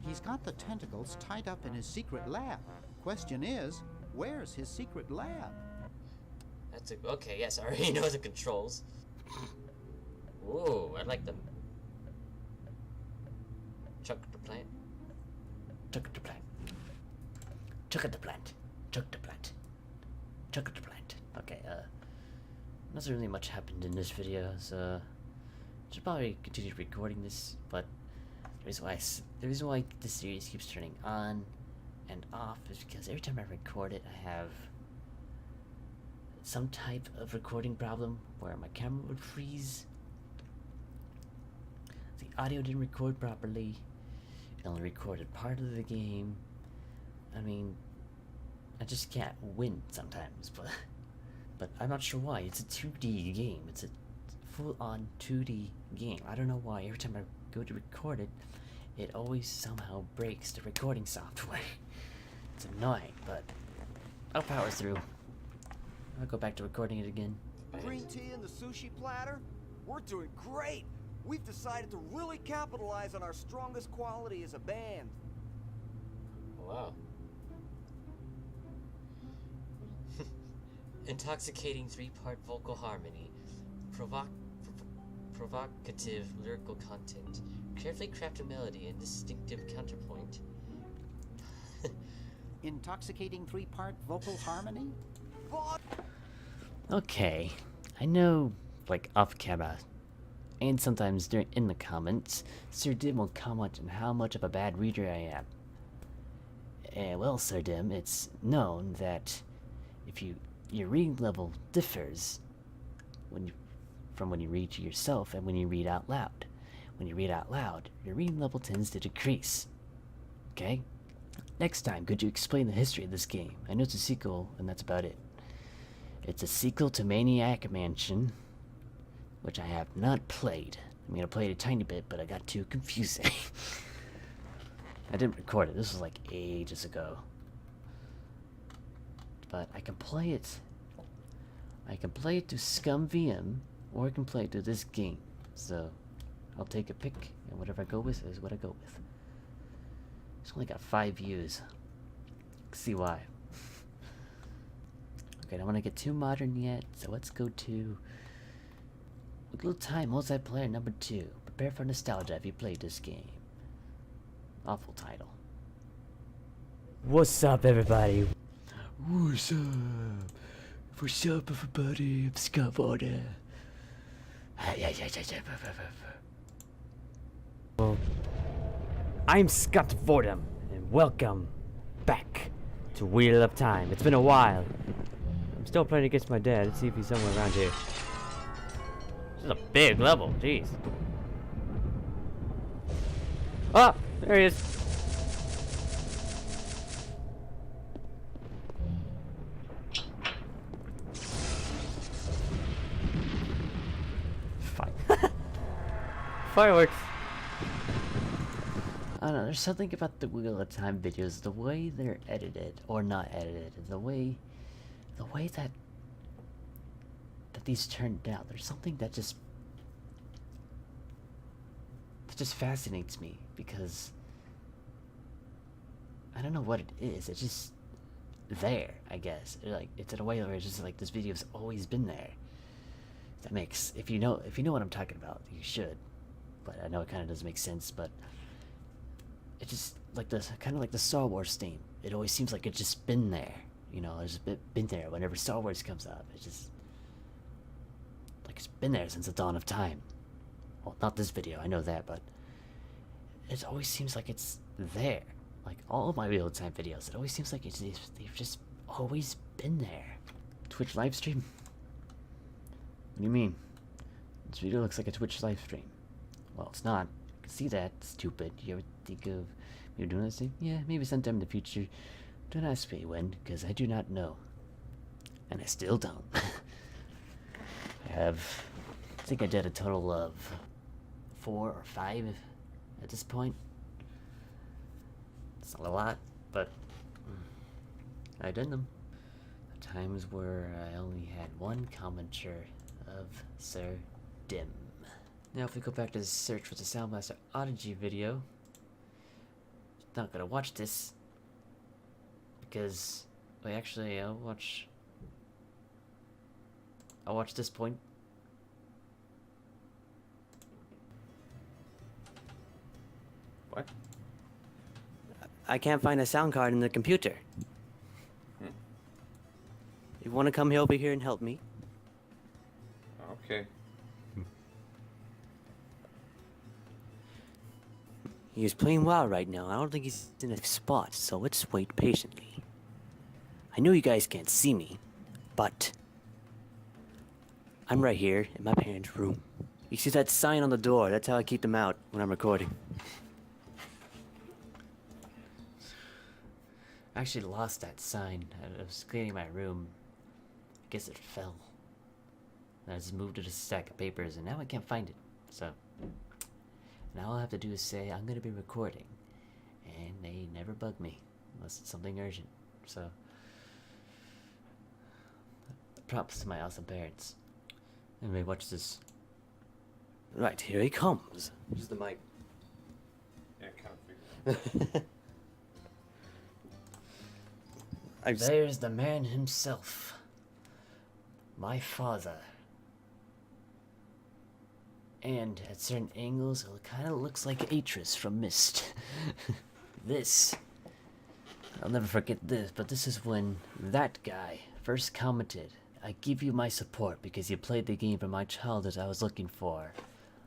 he's got the tentacles tied up in his secret lab. Question is, where's his secret lab? That's a, okay, yes, I already know the controls. Ooh, I like them. Chuck the plant. Chuck the plant. Chuck the plant. Chuck the plant. Chuck the plant. Okay, Nothing really much happened in this video, so I should probably continue recording this, but the reason why this series keeps turning on and off is because every time I record it, I have some type of recording problem where my camera would freeze. The audio didn't record properly. It only recorded part of the game. I mean, I just can't win sometimes, but I'm not sure why. It's a 2D game. It's a full-on 2D game. I don't know why. Every time I go to record it, it always somehow breaks the recording software. It's annoying, but I'll power through. I'll go back to recording it again. Green tea and the sushi platter? We're doing great! We've decided to really capitalize on our strongest quality as a band. Wow. Intoxicating three-part vocal harmony, provocative lyrical content, carefully crafted melody, and distinctive counterpoint. Intoxicating three-part vocal harmony? Okay, I know, like, off camera, and sometimes in the comments, Sir Dim will comment on how much of a bad reader I am. Well, Sir Dim, it's known that if your reading level differs from when you read to yourself and when you read out loud. When you read out loud, your reading level tends to decrease. Okay? Next time, could you explain the history of this game? I know it's a sequel, and that's about it. It's a sequel to Maniac Mansion, which I have not played. I'm gonna play it a tiny bit, but I got too confusing. I didn't record it. This was like ages ago. But I can play it. I can play it to ScottVordem, or I can play it to this game. So I'll take a pick, and whatever I go with is what I go with. It's only got 5 views. See why. Okay, I don't want to get too modern yet, so let's go to Little Time Multiplayer number 2. Prepare for nostalgia if you played this game. Awful title. What's up, everybody? What's up? What's up, everybody? I'm ScottVordem. Well, I'm ScottVordem, and welcome back to Wheel of Time. It's been a while. I'm still playing against my dad. Let's see if he's somewhere around here. This is a big level, jeez. Ah, there he is. Fireworks. I don't know, there's something about the Wheel of Time videos, the way they're edited, or not edited, the way that these turned out. There's something that just fascinates me, because I don't know what it is. It's just there, I guess. Like, it's in a way where it's just like this video's always been there. That makes, if you know what I'm talking about, you should. But I know it kind of doesn't make sense, but it's just like this, kind of like the Star Wars theme. It always seems like it's just been there. You know, it's been there whenever Star Wars comes up. It's just like it's been there since the dawn of time. Well, not this video, I know that, but it always seems like it's there. Like all of my Wheel of Time videos, it always seems like they've just always been there. Twitch live stream? What do you mean? This video looks like a Twitch live stream. Well, it's not. You can see that. Stupid. You ever think of me doing this thing? Yeah, maybe sometime in the future. Don't ask me when, because I do not know. And I still don't. I think I did a total of 4 or 5 at this point. It's not a lot, but I did them. At times where I only had one commenter of Sir Dim. Now if we go back to the search for the Soundmaster Odyssey video, not gonna watch this because, wait, actually I'll watch this point. What? I can't find a sound card in the computer. You want to come over here and help me? Okay. He is playing well right now. I don't think he's in a spot, so let's wait patiently. I know you guys can't see me, but I'm right here in my parents' room. You see that sign on the door? That's how I keep them out when I'm recording. I actually lost that sign. I was cleaning my room. I guess it fell. I just moved it to a stack of papers, and now I can't find it. So now all I have to do is say I'm gonna be recording, and they never bug me unless it's something urgent. So props to my awesome parents. Anyway, watch this. Right, here he comes. Use the mic. Yeah, can't figure it out. There's the man himself. My father. And at certain angles, it kind of looks like Atris from Myst. This. I'll never forget this, but this is when that guy first commented, I give you my support because you played the game from my childhood I was looking for.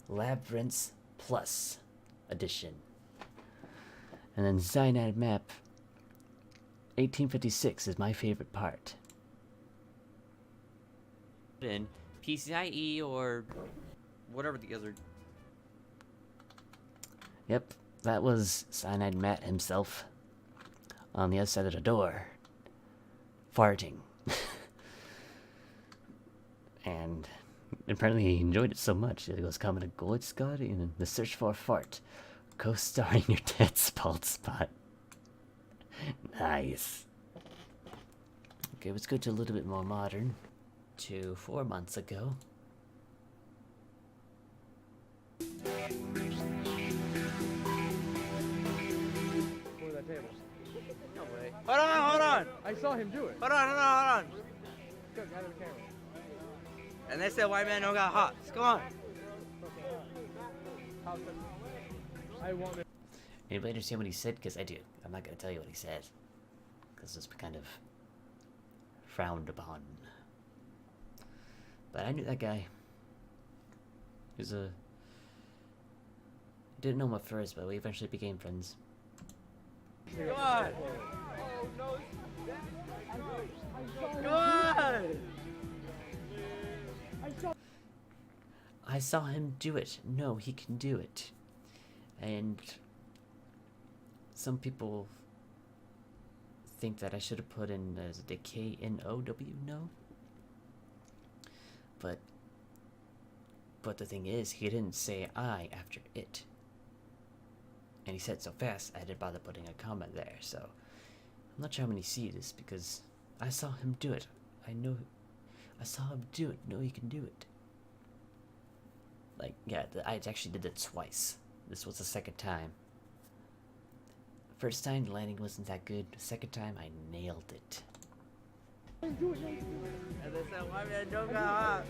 Labyrinth Plus Edition. And then Cyanide Map 1856 is my favorite part. In PCIe or whatever the other. Yep, that was Cyanide Matt himself on the other side of the door, farting. And apparently he enjoyed it so much that he goes commenting, "Good Scott in The Search for a Fart, co-starring your dad's bald spot." Nice. Okay, let's go to a little bit more modern. To 4 months ago. For that table. No way. Hold on. I saw him do it. Hold on. Go, out of the camera. And they said white man don't got hops. Come on. I want it. Anybody understand what he said? Because I do. I'm not going to tell you what he said. Because it's kind of frowned upon. But I knew that guy. He was a... Didn't know him at first, but we eventually became friends. Come on. Come on. I saw him do it. No, he can do it. And some people think that I should have put in the K-N-O-W, no? But the thing is, he didn't say I after it. And he said so fast, I didn't bother putting a comment there, so... I'm not sure how many see this, because I saw him do it. I saw him do it. No, he can do it. Like, yeah, I actually did it twice. This was the second time. First time, the landing wasn't that good. The second time, I nailed it. And they said white man don't got hops.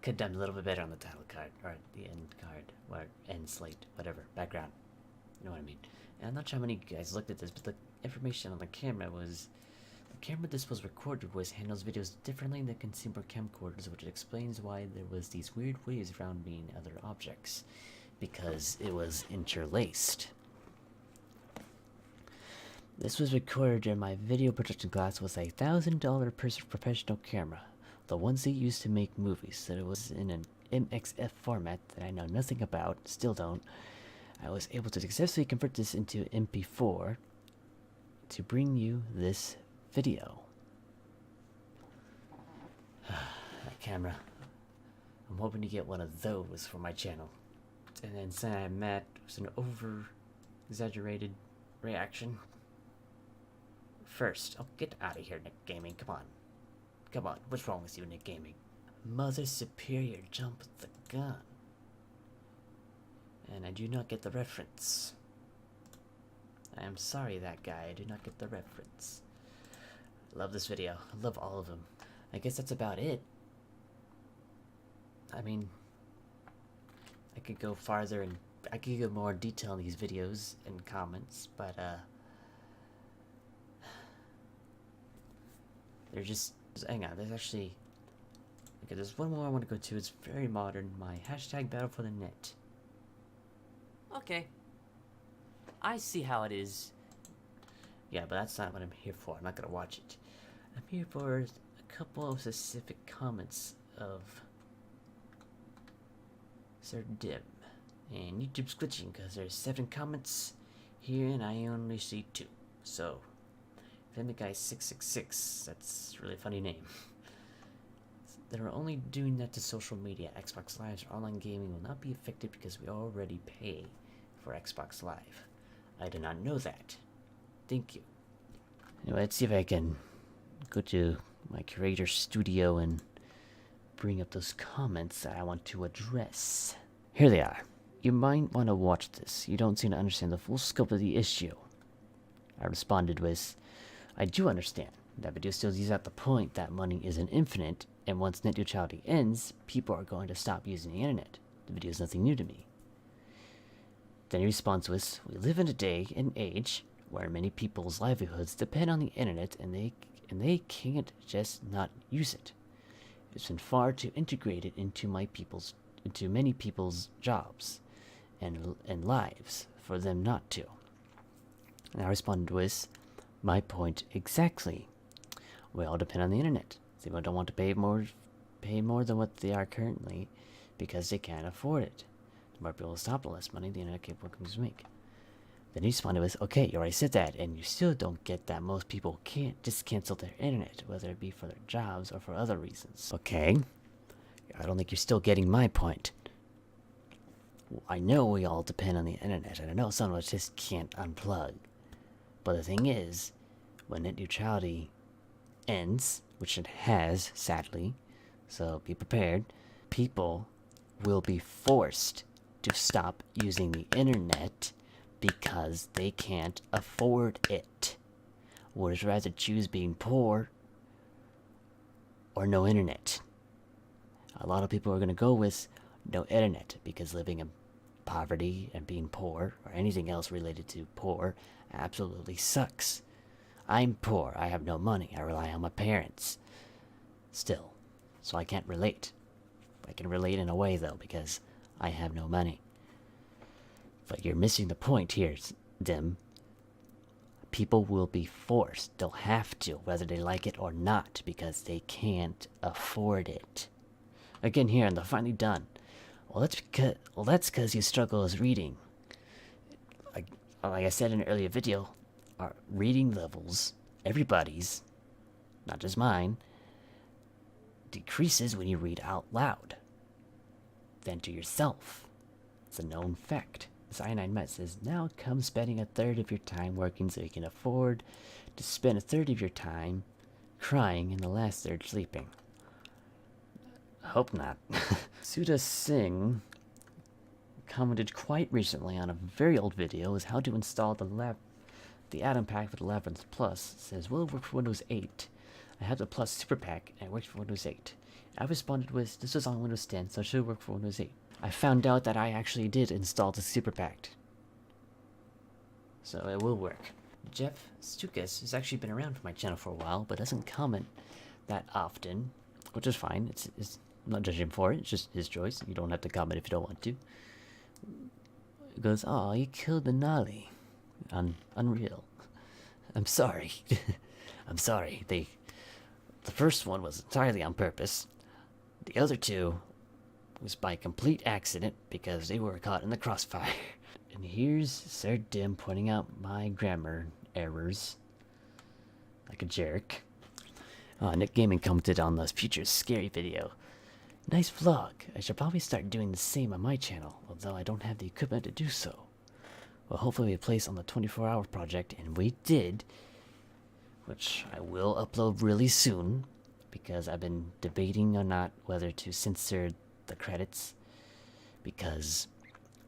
Could have done a little bit better on the title card, or the end card, or end slate, whatever, background. You know what I mean? And I'm not sure how many of you guys looked at this, but the information on the camera was... The camera this was recorded with handles videos differently than consumer camcorders, which explains why there was these weird waves around me and other objects. Because it was interlaced. This was recorded in my video production class with a $1,000 professional camera. The ones they used to make movies, so it was in an MXF format that I know nothing about, still don't. I was able to successfully convert this into MP4 to bring you this video. That camera. I'm hoping to get one of those for my channel. And then Cyanide Matt was an over-exaggerated reaction. First, get out of here, Nick Gaming, come on. Come on, what's wrong with you, Nick Gaming? Mother Superior jumped the gun. And I do not get the reference. I am sorry, that guy, I do not get the reference. Love this video. I love all of them. I guess that's about it. I mean, I could go farther and I could go more detail in these videos and comments, but they're just hang on. There's actually okay. There's one more I want to go to. It's very modern. My hashtag battle for the net. Okay, I see how it is. Yeah, but that's not what I'm here for. I'm not gonna watch it. I'm here for a couple of specific comments of Sir Dim. And YouTube's glitching because there's 7 comments here and I only see 2. So, Family Guy 666, that's a really funny name. They're only doing that to social media. Xbox Live or online gaming will not be affected because we already pay for Xbox Live. I did not know that. Thank you. Anyway, let's see if I can go to my creator studio and bring up those comments that I want to address. Here they are. You might want to watch this. You don't seem to understand the full scope of the issue. I responded with, I do understand. That video still leaves out the point that money isn't infinite, and once net neutrality ends, people are going to stop using the internet. The video is nothing new to me. Then he responds with, we live in a day and age where many people's livelihoods depend on the internet and they can't just not use it. It's been far too integrated into many people's jobs and lives for them not to. And I responded with, my point exactly. We all depend on the internet. People don't want to pay more than what they are currently because they can't afford it. The more people stop, the less money the internet capable companies make. Then he responded with, okay, you already said that, and you still don't get that most people can't just cancel their internet, whether it be for their jobs or for other reasons. Okay, I don't think you're still getting my point. I know we all depend on the internet, and I know some of us just can't unplug. But the thing is, when net neutrality ends, which it has, sadly, so be prepared, people will be forced to stop using the internet because they can't afford it. Would you rather choose being poor or no internet? A lot of people are going to go with no internet because living in poverty and being poor or anything else related to poor absolutely sucks. I'm poor. I have no money. I rely on my parents still, so I can't relate. I can relate in a way though because I have no money. But you're missing the point here, Dim. People will be forced. They'll have to, whether they like it or not, because they can't afford it. Again here, and they're finally done. Well, that's because you struggle with reading. Like I said in an earlier video, our reading levels, everybody's, not just mine, decreases when you read out loud than to yourself. It's a known fact. Cyanide Met says, now come spending a third of your time working so you can afford to spend a third of your time crying and the last third sleeping. I hope not. Sudha Singh commented quite recently on a very old video is how to install the Atom Pack for the Labyrinth Plus. It says, will it work for Windows 8? I have the Plus Super Pack and it works for Windows 8. I responded with, this is on Windows 10, so it should work for Windows 8. I found out that I actually did install the Super Pack. So it will work. Jeff Stukas has actually been around for my channel for a while, but doesn't comment that often, which is fine. It's I'm not judging him for it. It's just his choice. You don't have to comment if you don't want to. He goes, oh, you killed the Nali. Unreal. I'm sorry. I'm sorry. The first one was entirely on purpose. The other two was by complete accident because they were caught in the crossfire. And here's Sir Dim pointing out my grammar errors. Like a jerk. Nick Gaming commented on the future scary video. Nice vlog. I should probably start doing the same on my channel, although I don't have the equipment to do so. Well, hopefully we place on the 24-hour project, and we did. Which I will upload really soon, because I've been debating or not whether to censor the credits, because,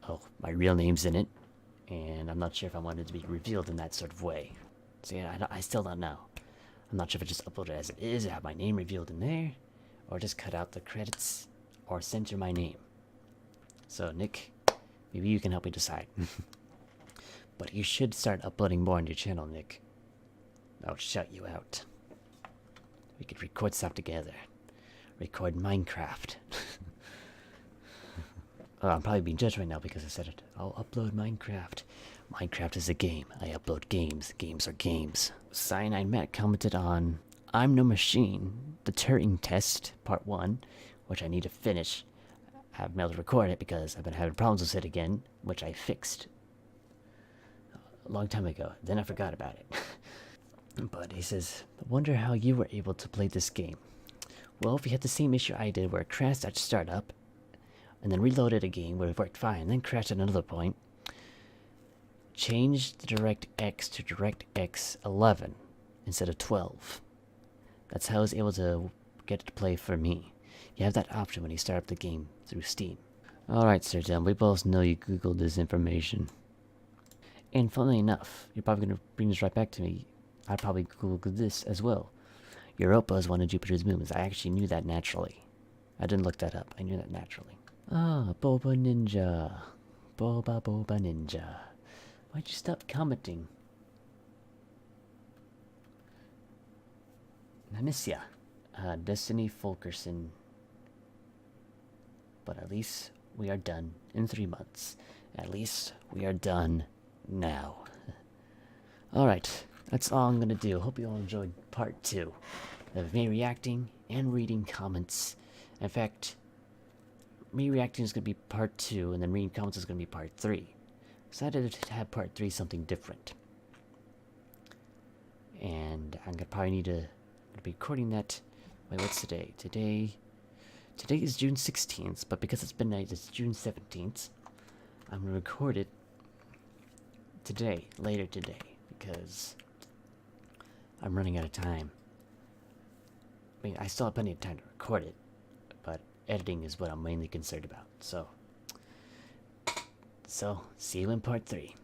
oh, my real name's in it, and I'm not sure if I want it to be revealed in that sort of way. So yeah, I still don't know. I'm not sure if I just upload it as it is, have my name revealed in there, or just cut out the credits, or censor my name. So Nick, maybe you can help me decide. But you should start uploading more on your channel, Nick. I'll shout you out. We could record stuff together. Record Minecraft. Oh, I'm probably being judged right now because I said it. I'll upload Minecraft. Minecraft is a game. I upload games. Games are games. Cyanide Matt commented on I'm No Machine, the Turing Test, Part 1, which I need to finish. I haven't been able to record it because I've been having problems with it again, which I fixed a long time ago. Then I forgot about it. But he says, I wonder how you were able to play this game. Well, if you had the same issue I did where it crashed at startup, and then reloaded a game where it worked fine, then crashed at another point, change the DirectX to DirectX 11 instead of 12. That's how I was able to get it to play for me. You have that option when you start up the game through Steam. Alright, Sir John, we both know you googled this information. And funnily enough, you're probably going to bring this right back to me. I probably googled this as well. Europa is one of Jupiter's moons. I actually knew that naturally. I didn't look that up. I knew that naturally. Ah, Boba Ninja. Boba Ninja. Why'd you stop commenting? I miss ya. Destiny Fulkerson. But at least we are done in 3 months. At least we are done now. Alright, that's all I'm gonna do. Hope you all enjoyed part 2 of me reacting and reading comments. In fact, me reacting is gonna be part 2, and then reading comments is gonna be part 3. Decided to have part 3 something different. And I'm gonna probably need to be recording that. Wait, what's today? Today is June 16th, but because it's midnight, it's June 17th. I'm gonna record it today, later today, because I'm running out of time. I mean, I still have plenty of time to record it, but editing is what I'm mainly concerned about. So see you in part 3.